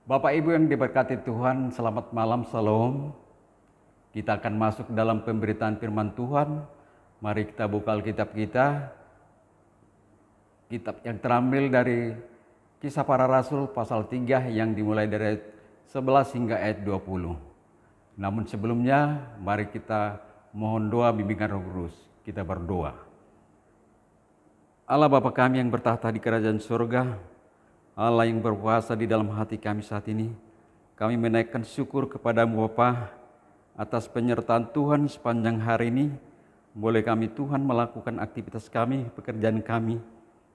Bapak Ibu yang diberkati Tuhan, selamat malam, salam. Kita akan masuk dalam pemberitaan firman Tuhan. Mari kita buka Alkitab kita. Kitab yang terambil dari Kisah Para Rasul pasal 3 yang dimulai dari ayat 11 hingga ayat 20. Namun sebelumnya, mari kita mohon doa bimbingan Roh Kudus. Kita berdoa. Allah Bapa kami yang bertahta di kerajaan surga, Allah yang berkuasa di dalam hati kami saat ini, kami menaikkan syukur kepadamu Bapa atas penyertaan Tuhan sepanjang hari ini. Boleh kami Tuhan melakukan aktivitas kami, pekerjaan kami,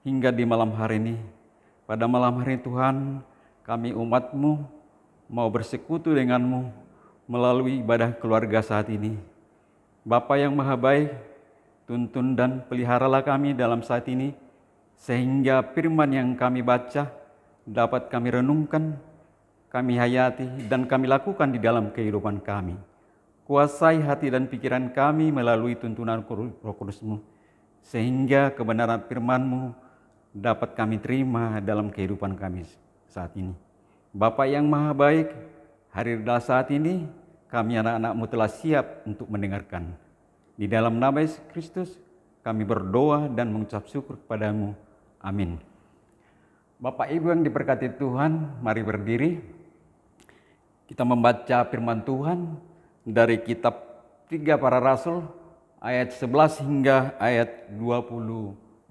hingga di malam hari ini. Pada malam hari ini Tuhan, kami umat-Mu mau bersekutu denganmu melalui ibadah keluarga saat ini. Bapa yang maha baik, tuntun dan peliharalah kami dalam saat ini, sehingga firman yang kami baca dapat kami renungkan, kami hayati, dan kami lakukan di dalam kehidupan kami. Kuasai hati dan pikiran kami melalui tuntunan Roh Kudus-Mu, sehingga kebenaran firman-Mu dapat kami terima dalam kehidupan kami saat ini. Bapa yang maha baik, hari saat ini kami anak-anak-Mu telah siap untuk mendengarkan. Di dalam nama Yesus Kristus kami berdoa dan mengucap syukur kepadamu. Amin. Bapak Ibu yang diberkati Tuhan, mari berdiri. Kita membaca firman Tuhan dari kitab 3 Para Rasul ayat 11 hingga ayat 20.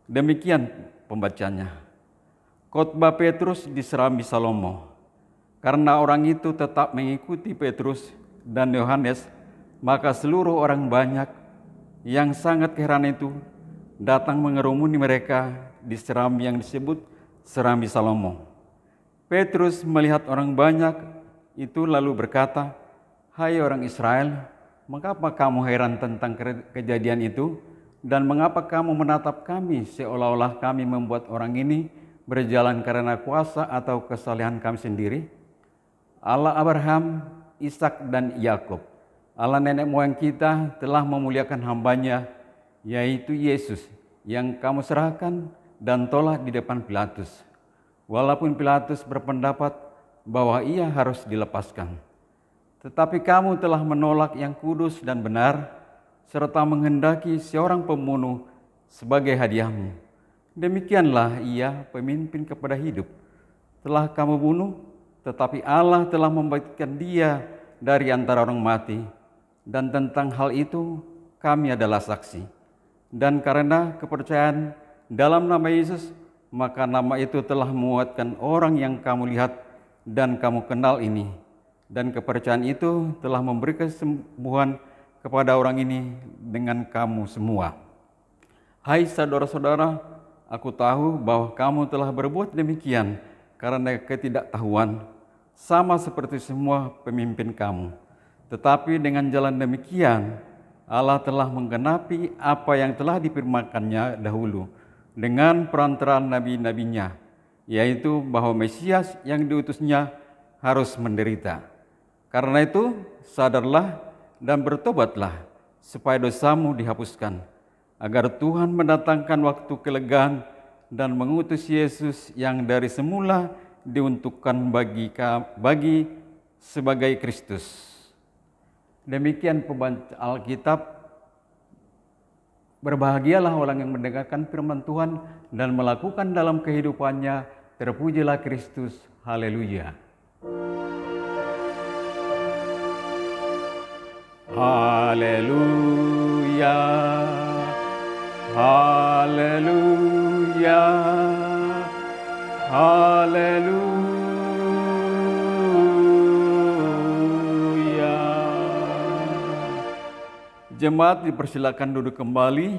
Demikian pembacanya. Khotbah Petrus diserami Salomo. Karena orang itu tetap mengikuti Petrus dan Yohanes, maka seluruh orang banyak yang sangat heran itu datang mengerumuni mereka di serambi yang disebut serambi Salomo. Petrus melihat orang banyak itu lalu berkata, "Hai orang Israel, mengapa kamu heran tentang kejadian itu? Dan mengapa kamu menatap kami seolah-olah kami membuat orang ini berjalan karena kuasa atau kesalehan kami sendiri? Allah Abraham, Ishak dan Yakub, Allah nenek moyang kita telah memuliakan hambanya, yaitu Yesus, yang kamu serahkan dan tolak di depan Pilatus. Walaupun Pilatus berpendapat bahwa ia harus dilepaskan. Tetapi kamu telah menolak yang kudus dan benar, serta menghendaki seorang pembunuh sebagai hadiahmu. Demikianlah ia pemimpin kepada hidup. Telah kamu bunuh, tetapi Allah telah membangkitkan dia dari antara orang mati. Dan tentang hal itu kami adalah saksi. Dan karena kepercayaan dalam nama Yesus, maka nama itu telah menguatkan orang yang kamu lihat dan kamu kenal ini. Dan kepercayaan itu telah memberi kesembuhan kepada orang ini dengan kamu semua. Hai saudara-saudara, aku tahu bahwa kamu telah berbuat demikian karena ketidaktahuan, sama seperti semua pemimpin kamu. Tetapi dengan jalan demikian, Allah telah menggenapi apa yang telah difirmankannya dahulu dengan perantaraan nabi-nabinya, yaitu bahwa Mesias yang diutusnya harus menderita. Karena itu, sadarlah dan bertobatlah, supaya dosamu dihapuskan, agar Tuhan mendatangkan waktu kelegaan dan mengutus Yesus yang dari semula diuntukkan bagi sebagai Kristus. Demikian pembaca Alkitab. Berbahagialah orang yang mendengarkan firman Tuhan dan melakukan dalam kehidupannya. Terpujilah Kristus. Haleluya. Haleluya. Haleluya. Haleluya. Jemaat dipersilakan duduk kembali.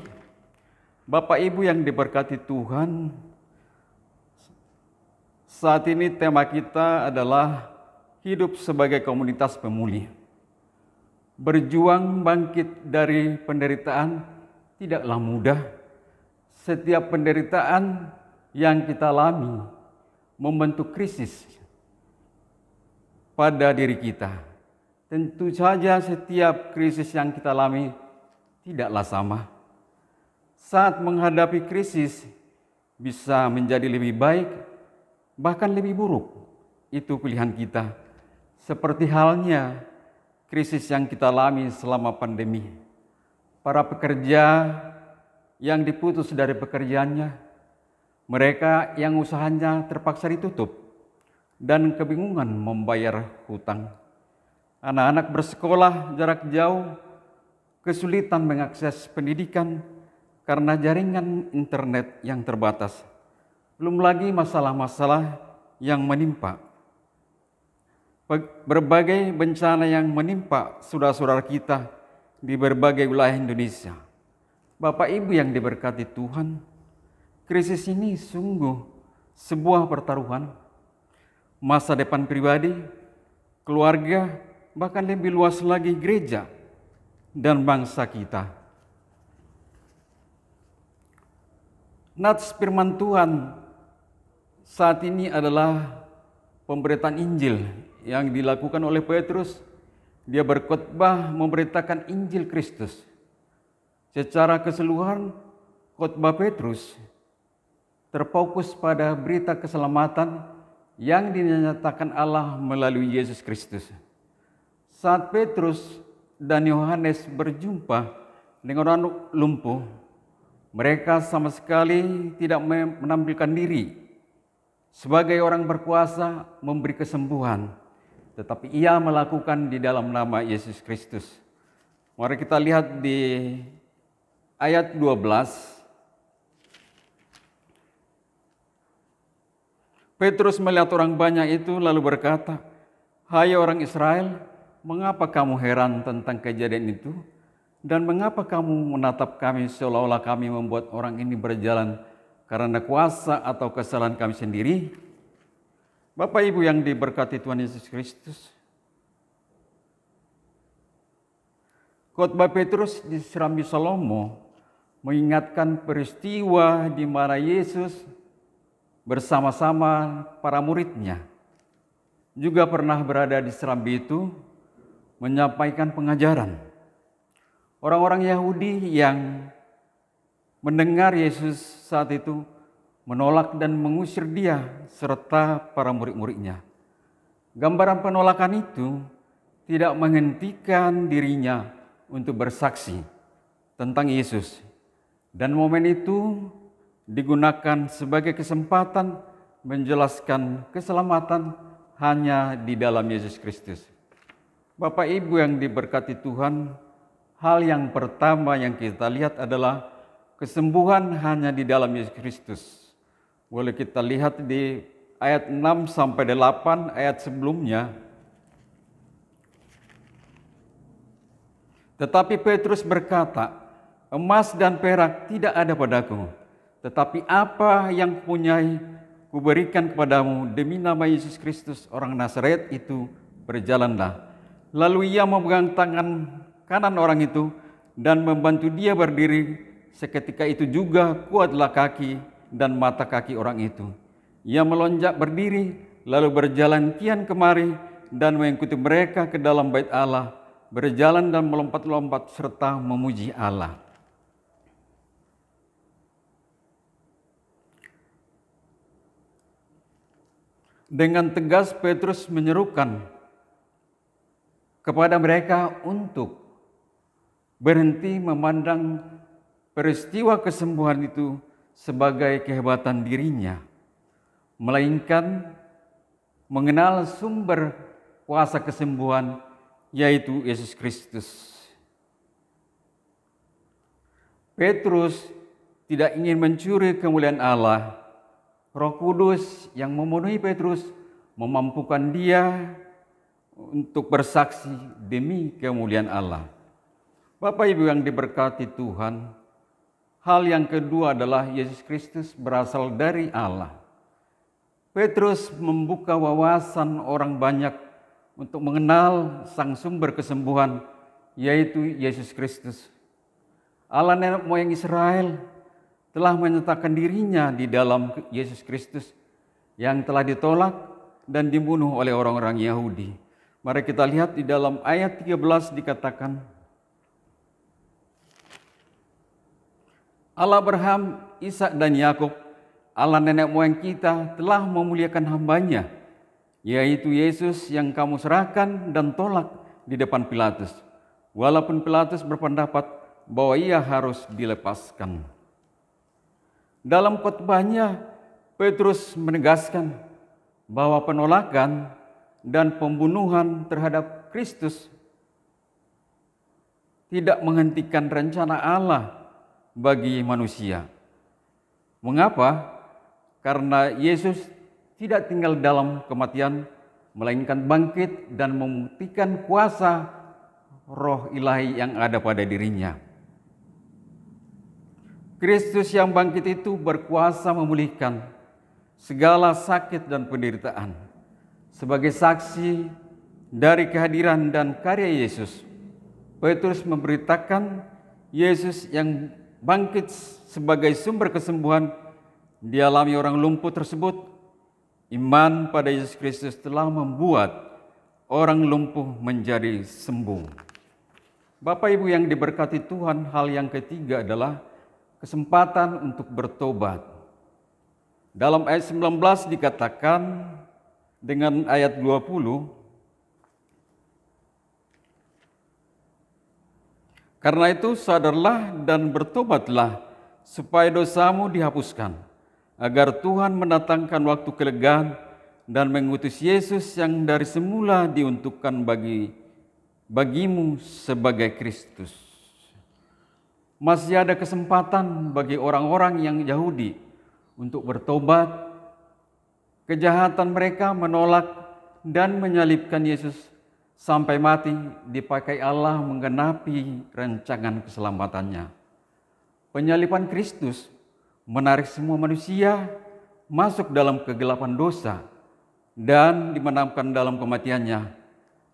Bapak Ibu yang diberkati Tuhan, saat ini tema kita adalah hidup sebagai komunitas pemulih. Berjuang bangkit dari penderitaan tidaklah mudah. Setiap penderitaan yang kita alami membentuk krisis pada diri kita. Tentu saja setiap krisis yang kita alami tidaklah sama. Saat menghadapi krisis bisa menjadi lebih baik, bahkan lebih buruk. itu pilihan kita. Seperti halnya krisis yang kita alami selama pandemi. Para pekerja yang diputus dari pekerjaannya, mereka yang usahanya terpaksa ditutup dan kebingungan membayar hutang. Anak-anak bersekolah jarak jauh kesulitan mengakses pendidikan karena jaringan internet yang terbatas. Belum lagi masalah-masalah yang menimpa. Berbagai bencana yang menimpa saudara-saudara kita di berbagai wilayah Indonesia. Bapak Ibu yang diberkati Tuhan, krisis ini sungguh sebuah pertaruhan. Masa depan pribadi, keluarga, bahkan lebih luas lagi gereja dan bangsa kita. Nats firman Tuhan saat ini adalah pemberitaan Injil yang dilakukan oleh Petrus. Dia berkhotbah memberitakan Injil Kristus. Secara keseluruhan, khotbah Petrus terfokus pada berita keselamatan yang dinyatakan Allah melalui Yesus Kristus. Saat Petrus dan Yohanes berjumpa dengan orang lumpuh, mereka sama sekali tidak menampilkan diri sebagai orang berkuasa memberi kesembuhan, tetapi ia melakukan di dalam nama Yesus Kristus. Mari kita lihat di ayat 12. Petrus melihat orang banyak itu lalu berkata, "Hai orang Israel, mengapa kamu heran tentang kejadian itu? Dan mengapa kamu menatap kami seolah-olah kami membuat orang ini berjalan karena kuasa atau kesalahan kami sendiri?" Bapak Ibu yang diberkati Tuhan Yesus Kristus, khotbah Petrus di Serambi Salomo mengingatkan peristiwa di mana Yesus bersama-sama para muridnya juga pernah berada di Serambi itu menyampaikan pengajaran. Orang-orang Yahudi yang mendengar Yesus saat itu menolak dan mengusir dia serta para murid-muridnya. Gambaran penolakan itu tidak menghentikan dirinya untuk bersaksi tentang Yesus. Dan momen itu digunakan sebagai kesempatan menjelaskan keselamatan hanya di dalam Yesus Kristus. Bapak Ibu yang diberkati Tuhan, hal yang pertama yang kita lihat adalah kesembuhan hanya di dalam Yesus Kristus. Boleh kita lihat di ayat 6 sampai 8 ayat sebelumnya. Tetapi Petrus berkata, "Emas dan perak tidak ada padaku, tetapi apa yang kupunyai kuberikan kepadamu. Demi nama Yesus Kristus orang Nazaret itu, berjalanlah." Lalu ia memegang tangan kanan orang itu dan membantu dia berdiri. Seketika itu juga kuatlah kaki dan mata kaki orang itu. Ia melonjak berdiri, lalu berjalan kian kemari dan mengikuti mereka ke dalam bait Allah, berjalan dan melompat-lompat serta memuji Allah. Dengan tegas Petrus menyerukan kepada mereka untuk berhenti memandang peristiwa kesembuhan itu sebagai kehebatan dirinya, melainkan mengenal sumber kuasa kesembuhan, yaitu Yesus Kristus. Petrus tidak ingin mencuri kemuliaan Allah. Roh Kudus yang memenuhi Petrus memampukan dia untuk bersaksi demi kemuliaan Allah. Bapak Ibu yang diberkati Tuhan, hal yang kedua adalah Yesus Kristus berasal dari Allah. Petrus membuka wawasan orang banyak untuk mengenal sang sumber kesembuhan, yaitu Yesus Kristus. Allah nenek moyang Israel telah menyatakan dirinya di dalam Yesus Kristus yang telah ditolak dan dibunuh oleh orang-orang Yahudi. Mari kita lihat di dalam ayat 13 dikatakan, Allah Abraham, Ishak dan Yakub, Allah nenek moyang kita telah memuliakan hamba-Nya yaitu Yesus yang kamu serahkan dan tolak di depan Pilatus, walaupun Pilatus berpendapat bahwa ia harus dilepaskan. Dalam khotbahnya, Petrus menegaskan bahwa penolakan dan pembunuhan terhadap Kristus tidak menghentikan rencana Allah bagi manusia. Mengapa? Karena Yesus tidak tinggal dalam kematian, melainkan bangkit dan membuktikan kuasa Roh Ilahi yang ada pada dirinya. Kristus yang bangkit itu berkuasa memulihkan segala sakit dan penderitaan. Sebagai saksi dari kehadiran dan karya Yesus, Petrus memberitakan Yesus yang bangkit sebagai sumber kesembuhan dialami orang lumpuh tersebut. Iman pada Yesus Kristus telah membuat orang lumpuh menjadi sembuh. Bapak Ibu yang diberkati Tuhan, hal yang ketiga adalah kesempatan untuk bertobat. Dalam ayat 19 dikatakan dengan ayat 20, karena itu sadarlah dan bertobatlah supaya dosamu dihapuskan, agar Tuhan mendatangkan waktu kelegaan dan mengutus Yesus yang dari semula diuntukkan bagimu sebagai Kristus. Masih ada kesempatan bagi orang-orang yang Yahudi untuk bertobat. Kejahatan mereka menolak dan menyalibkan Yesus sampai mati dipakai Allah menggenapi rancangan keselamatannya. Penyaliban Kristus menarik semua manusia masuk dalam kegelapan dosa dan dimenamkan dalam kematiannya.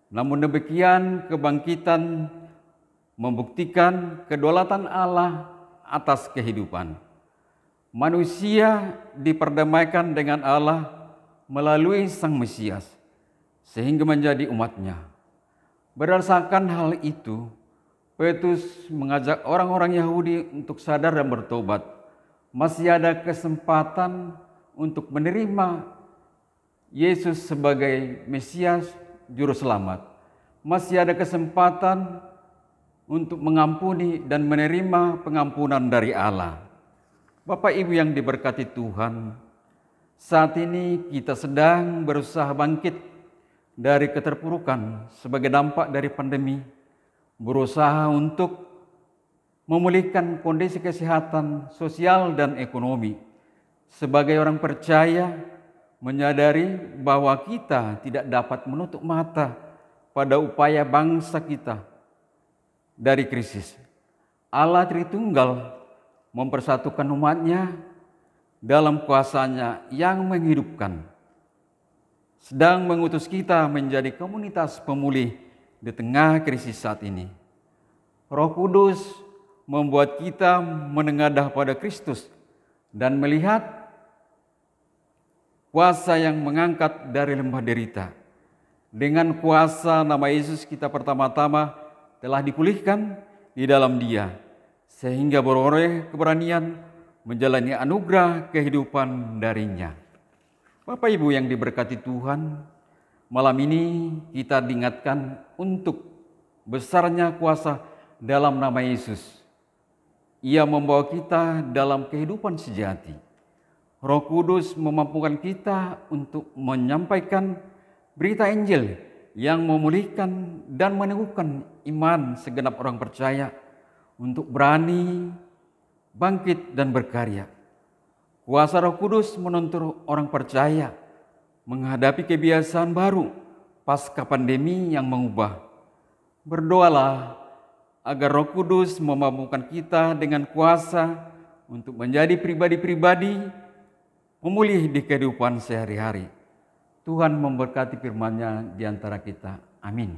Namun demikian, kebangkitan membuktikan kedaulatan Allah atas kehidupan. Manusia diperdamaikan dengan Allah melalui Sang Mesias, sehingga menjadi umatnya. Berdasarkan hal itu, Petrus mengajak orang-orang Yahudi untuk sadar dan bertobat. Masih ada kesempatan untuk menerima Yesus sebagai Mesias, Juru Selamat. Masih ada kesempatan untuk mengampuni dan menerima pengampunan dari Allah. Bapak Ibu yang diberkati Tuhan, saat ini kita sedang berusaha bangkit dari keterpurukan sebagai dampak dari pandemi, berusaha untuk memulihkan kondisi kesehatan sosial dan ekonomi. Sebagai orang percaya, menyadari bahwa kita tidak dapat menutup mata pada upaya bangsa kita dari krisis. Allah Tritunggal mempersatukan umatnya dalam kuasanya yang menghidupkan, sedang mengutus kita menjadi komunitas pemulih di tengah krisis saat ini. Roh Kudus membuat kita menengadah pada Kristus dan melihat kuasa yang mengangkat dari lembah derita. Dengan kuasa nama Yesus kita pertama-tama telah dipulihkan di dalam Dia, sehingga beroleh keberanian menjalani anugerah kehidupan darinya. Bapak Ibu yang diberkati Tuhan, malam ini kita diingatkan untuk besarnya kuasa dalam nama Yesus. Ia membawa kita dalam kehidupan sejati. Roh Kudus memampukan kita untuk menyampaikan berita Injil yang memulihkan dan meneguhkan iman segenap orang percaya untuk berani bangkit dan berkarya. Kuasa Roh Kudus menuntun orang percaya menghadapi kebiasaan baru pasca pandemi yang mengubah. Berdoalah agar Roh Kudus memampukan kita dengan kuasa untuk menjadi pribadi-pribadi pemulih di kehidupan sehari-hari. Tuhan memberkati firman-Nya di antara kita. Amin.